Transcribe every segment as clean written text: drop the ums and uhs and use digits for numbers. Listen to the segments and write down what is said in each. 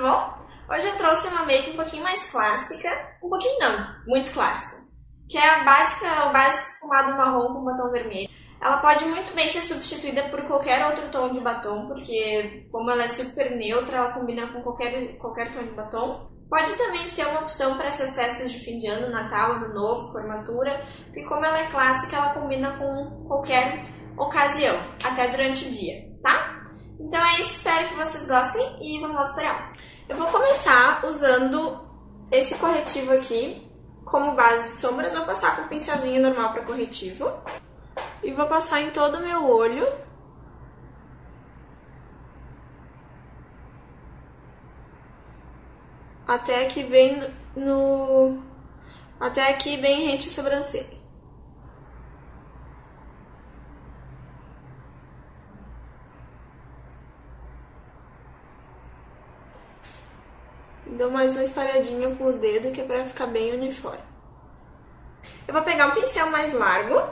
bom? Hoje eu trouxe uma make um pouquinho mais clássica, um pouquinho não, muito clássica, que é a básica, o básico esfumado marrom com batom vermelho. Ela pode muito bem ser substituída por qualquer outro tom de batom, porque como ela é super neutra, ela combina com qualquer tom de batom. Pode também ser uma opção para essas festas de fim de ano, Natal, Ano Novo, formatura, porque como ela é clássica, ela combina com qualquer ocasião, até durante o dia, tá? Então é isso, espero que vocês gostem e vamos ao tutorial. Eu vou começar usando esse corretivo aqui como base de sombras, vou passar com um pincelzinho normal para corretivo e vou passar em todo o meu olho. Até aqui bem até aqui bem rente a sobrancelha. Dou mais uma espalhadinha com o dedo, que é pra ficar bem uniforme. Eu vou pegar um pincel mais largo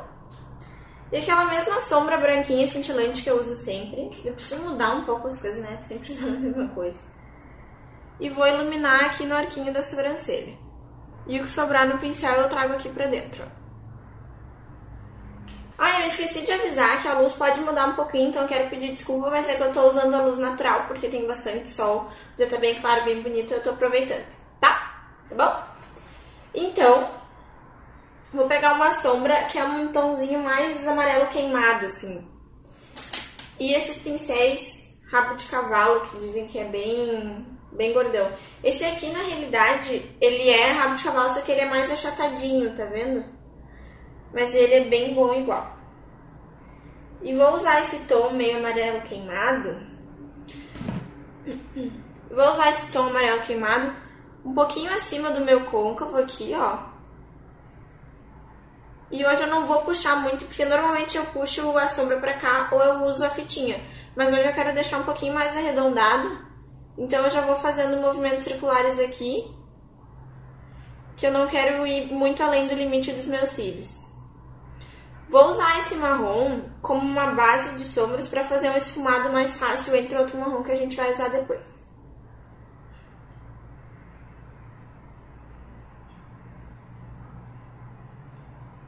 e aquela mesma sombra branquinha cintilante que eu uso sempre. Eu preciso mudar um pouco as coisas, né? Tô sempre usando a mesma coisa. E vou iluminar aqui no arquinho da sobrancelha. E o que sobrar no pincel eu trago aqui pra dentro, ó. Ah, eu esqueci de avisar que a luz pode mudar um pouquinho, então eu quero pedir desculpa, mas é que eu tô usando a luz natural, porque tem bastante sol, já tá bem claro, bem bonito, eu tô aproveitando, tá? Tá bom? Então, vou pegar uma sombra que é um tomzinho mais amarelo queimado, assim. E esses pincéis rabo de cavalo, que dizem que é bem gordão. Esse aqui, na realidade, ele é rabo de cavalo, só que ele é mais achatadinho, tá vendo? Mas ele é bem bom igual. E vou usar esse tom meio amarelo queimado. Vou usar esse tom amarelo queimado um pouquinho acima do meu côncavo aqui, ó. E hoje eu não vou puxar muito, porque normalmente eu puxo a sombra pra cá ou eu uso a fitinha. Mas hoje eu quero deixar um pouquinho mais arredondado. Então eu já vou fazendo movimentos circulares aqui, que eu não quero ir muito além do limite dos meus cílios. Vou usar esse marrom como uma base de sombras para fazer um esfumado mais fácil entre outro marrom que a gente vai usar depois.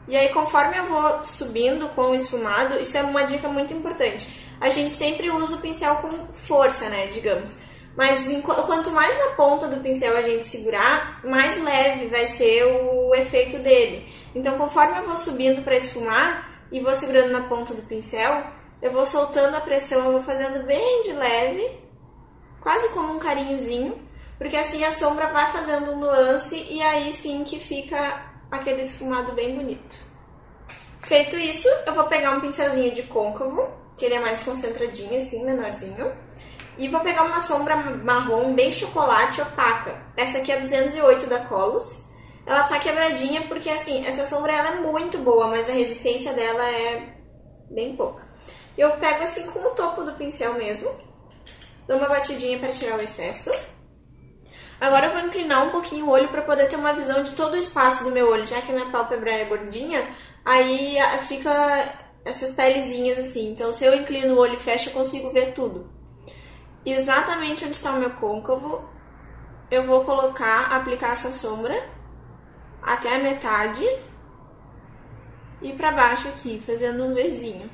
E aí, conforme eu vou subindo com o esfumado, isso é uma dica muito importante. A gente sempre usa o pincel com força, né, digamos. Mas quanto mais na ponta do pincel a gente segurar, mais leve vai ser o efeito dele. Então, conforme eu vou subindo para esfumar e vou segurando na ponta do pincel, eu vou soltando a pressão, eu vou fazendo bem de leve, quase como um carinhozinho, porque assim a sombra vai fazendo um nuance e aí sim que fica aquele esfumado bem bonito. Feito isso, eu vou pegar um pincelzinho de côncavo, que ele é mais concentradinho, assim, menorzinho. E vou pegar uma sombra marrom bem chocolate opaca. Essa aqui é 208 da Colos. Ela tá quebradinha porque, assim, essa sombra ela é muito boa, mas a resistência dela é bem pouca. Eu pego assim com o topo do pincel mesmo. Dou uma batidinha para tirar o excesso. Agora eu vou inclinar um pouquinho o olho para poder ter uma visão de todo o espaço do meu olho. Já que a minha pálpebra é gordinha, aí fica essas pelezinhas assim. Então, se eu inclino o olho e fecho, eu consigo ver tudo. Exatamente onde está o meu côncavo, eu vou aplicar essa sombra até a metade e para baixo aqui, fazendo um Vzinho.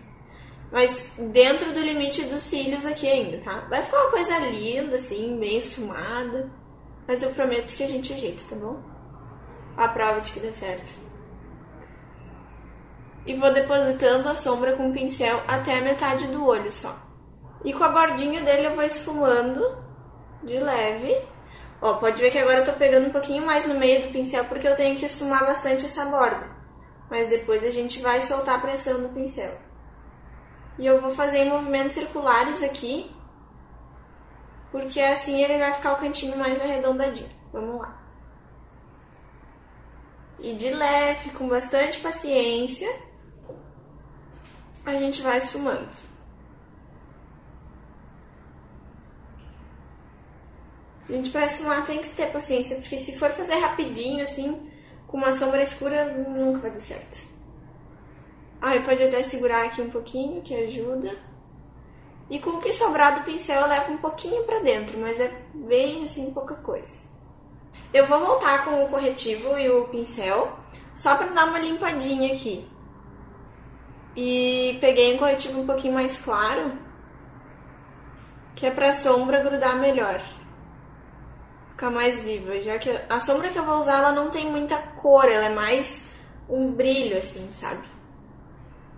Mas dentro do limite dos cílios aqui ainda, tá? Vai ficar uma coisa linda, assim, bem esfumada, mas eu prometo que a gente ajeita, tá bom? A prova de que dê certo. E vou depositando a sombra com o pincel até a metade do olho só. E com a bordinha dele eu vou esfumando de leve. Ó, pode ver que agora eu tô pegando um pouquinho mais no meio do pincel porque eu tenho que esfumar bastante essa borda. Mas depois a gente vai soltar a pressão do pincel. E eu vou fazer em movimentos circulares aqui, porque assim ele vai ficar o cantinho mais arredondadinho. Vamos lá. E de leve, com bastante paciência, a gente vai esfumando. Gente, pra esfumar tem que ter paciência, porque se for fazer rapidinho, assim, com uma sombra escura, nunca vai dar certo. Aí pode até segurar aqui um pouquinho, que ajuda. E com o que sobrar do pincel eu levo um pouquinho pra dentro, mas é bem assim, pouca coisa. Eu vou voltar com o corretivo e o pincel, só pra dar uma limpadinha aqui. E peguei um corretivo um pouquinho mais claro, que é pra sombra grudar melhor. Ficar mais viva, já que a sombra que eu vou usar, ela não tem muita cor, ela é mais um brilho, assim, sabe?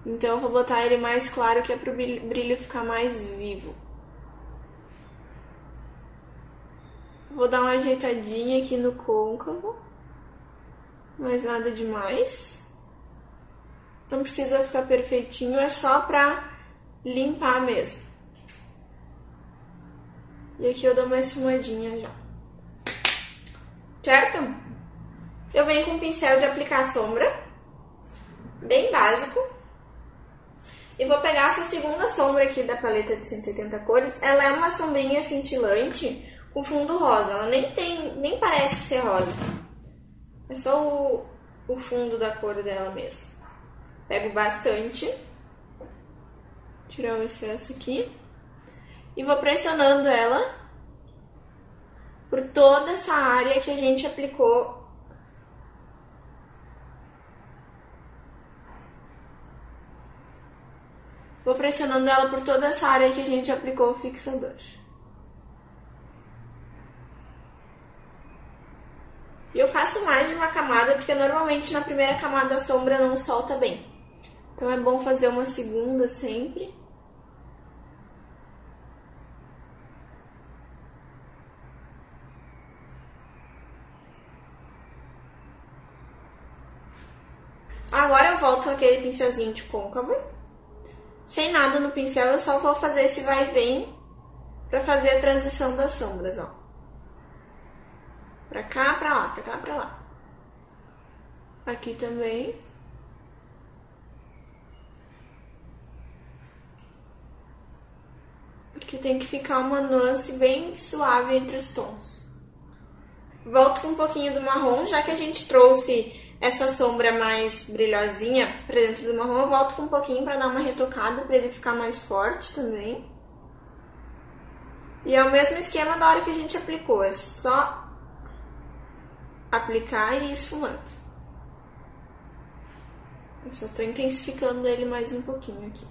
Então eu vou botar ele mais claro, que é pro brilho ficar mais vivo. Vou dar uma ajeitadinha aqui no côncavo, mas nada demais. Não precisa ficar perfeitinho, é só pra limpar mesmo. E aqui eu dou uma esfumadinha já. Certo? Eu venho com um pincel de aplicar sombra, bem básico. E vou pegar essa segunda sombra aqui da paleta de 180 cores. Ela é uma sombrinha cintilante com fundo rosa. Ela nem parece ser rosa. É só o fundo da cor dela mesmo. Pego bastante. Tirar o excesso aqui. E vou pressionando ela por toda essa área que a gente aplicou. Vou pressionando ela por toda essa área que a gente aplicou o fixador. E eu faço mais de uma camada, porque normalmente na primeira camada a sombra não solta bem. Então é bom fazer uma segunda sempre. Agora eu volto com aquele pincelzinho de côncavo. Sem nada no pincel, eu só vou fazer esse vai e vem pra fazer a transição das sombras, ó. Pra cá, pra lá, pra cá, pra lá. Aqui também. Porque tem que ficar uma nuance bem suave entre os tons. Volto com um pouquinho do marrom, já que a gente trouxe essa sombra mais brilhosinha pra dentro do marrom, eu volto com um pouquinho pra dar uma retocada, pra ele ficar mais forte também. E é o mesmo esquema da hora que a gente aplicou, é só aplicar e ir esfumando. Eu só tô intensificando ele mais um pouquinho aqui.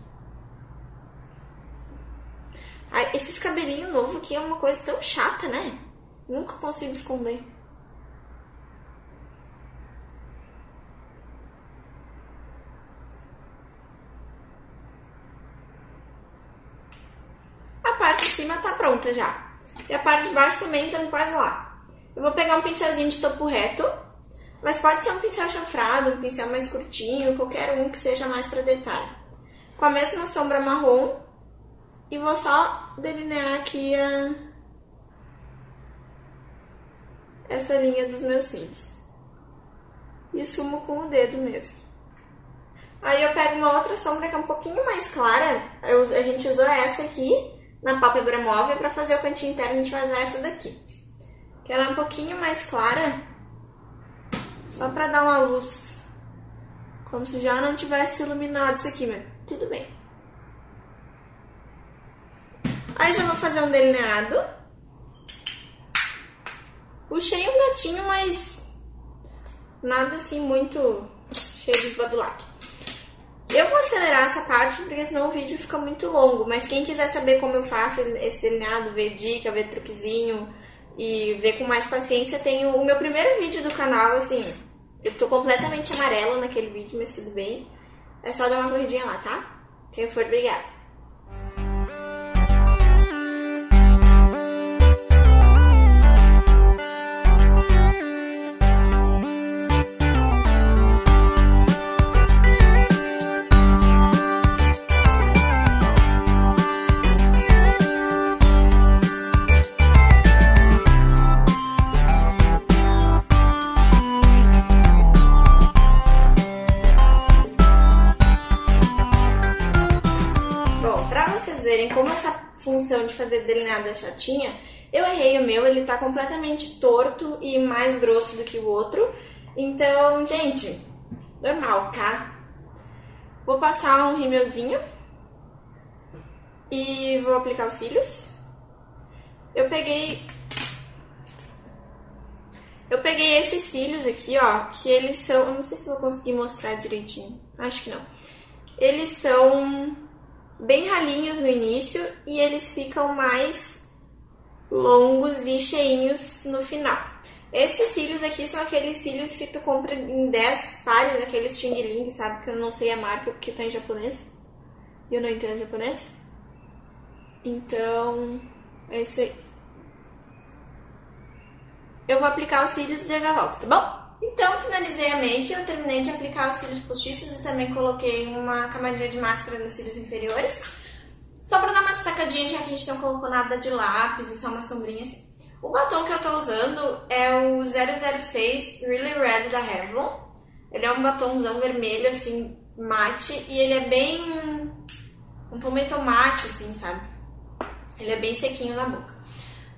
Ai, esses cabelinhos novos aqui é uma coisa tão chata, né? Nunca consigo esconder. A parte de cima tá pronta já. E a parte de baixo também tá quase lá. Eu vou pegar um pincelzinho de topo reto, mas pode ser um pincel chanfrado, um pincel mais curtinho, qualquer um que seja mais pra detalhe. Com a mesma sombra marrom, e vou só delinear aqui essa linha dos meus cílios. E esfumo com o dedo mesmo. Aí eu pego uma outra sombra que é um pouquinho mais clara. A gente usou essa aqui na pálpebra móvel. Para fazer o cantinho interno a gente vai usar essa daqui, que ela é um pouquinho mais clara, só para dar uma luz, como se já não tivesse iluminado isso aqui, mas tudo bem. Aí já vou fazer um delineado. Puxei um gatinho, mas nada assim muito cheio de esbadulaque. Eu vou acelerar essa parte, porque senão o vídeo fica muito longo. Mas quem quiser saber como eu faço esse delineado, ver dica, ver truquezinho e ver com mais paciência, tem o meu primeiro vídeo do canal, assim, eu tô completamente amarela naquele vídeo, mas tudo bem. É só dar uma corridinha lá, tá? Quem for, obrigada. Como essa função de fazer delineado é chatinha, eu errei o meu, ele tá completamente torto e mais grosso do que o outro. Então, gente, normal, tá? Vou passar um rímelzinho e vou aplicar os cílios. Eu peguei esses cílios aqui, ó, que eles são... Eu não sei se vou conseguir mostrar direitinho. Acho que não. Eles são bem ralinhos no início e eles ficam mais longos e cheinhos no final. Esses cílios aqui são aqueles cílios que tu compra em 10 pares, aqueles Xing Ling, sabe? Que eu não sei a marca porque tá em japonês. E eu não entendo japonês. Então, é isso aí. Eu vou aplicar os cílios e eu já volto, tá bom? Então, finalizei a make, eu terminei de aplicar os cílios postiços e também coloquei uma camadinha de máscara nos cílios inferiores. Só pra dar uma destacadinha, já que a gente não colocou nada de lápis e só uma sombrinha assim. O batom que eu tô usando é o 006 Really Red da Revlon. Ele é um batomzão vermelho, assim, mate, e ele é bem... um tom meio tomate, assim, sabe? Ele é bem sequinho na boca.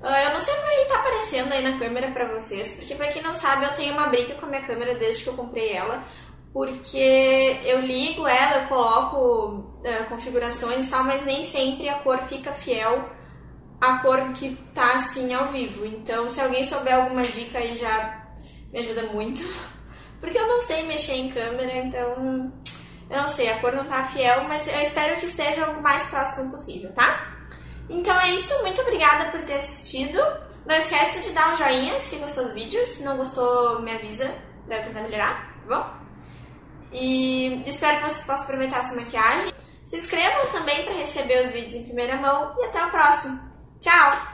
Eu não sei como ele tá aparecendo aí na câmera pra vocês, porque pra quem não sabe, eu tenho uma briga com a minha câmera desde que eu comprei ela, porque eu ligo ela, eu coloco configurações e tal, mas nem sempre a cor fica fiel à cor que tá assim ao vivo. Então, se alguém souber alguma dica aí, já me ajuda muito, porque eu não sei mexer em câmera, então eu não sei, a cor não tá fiel, mas eu espero que esteja o mais próximo possível, tá? Então é isso, muito obrigada por ter assistido. Não esqueça de dar um joinha se gostou do vídeo. Se não gostou, me avisa pra eu tentar melhorar, tá bom? E espero que vocês possam aproveitar essa maquiagem. Se inscrevam também para receber os vídeos em primeira mão. E até o próximo. Tchau!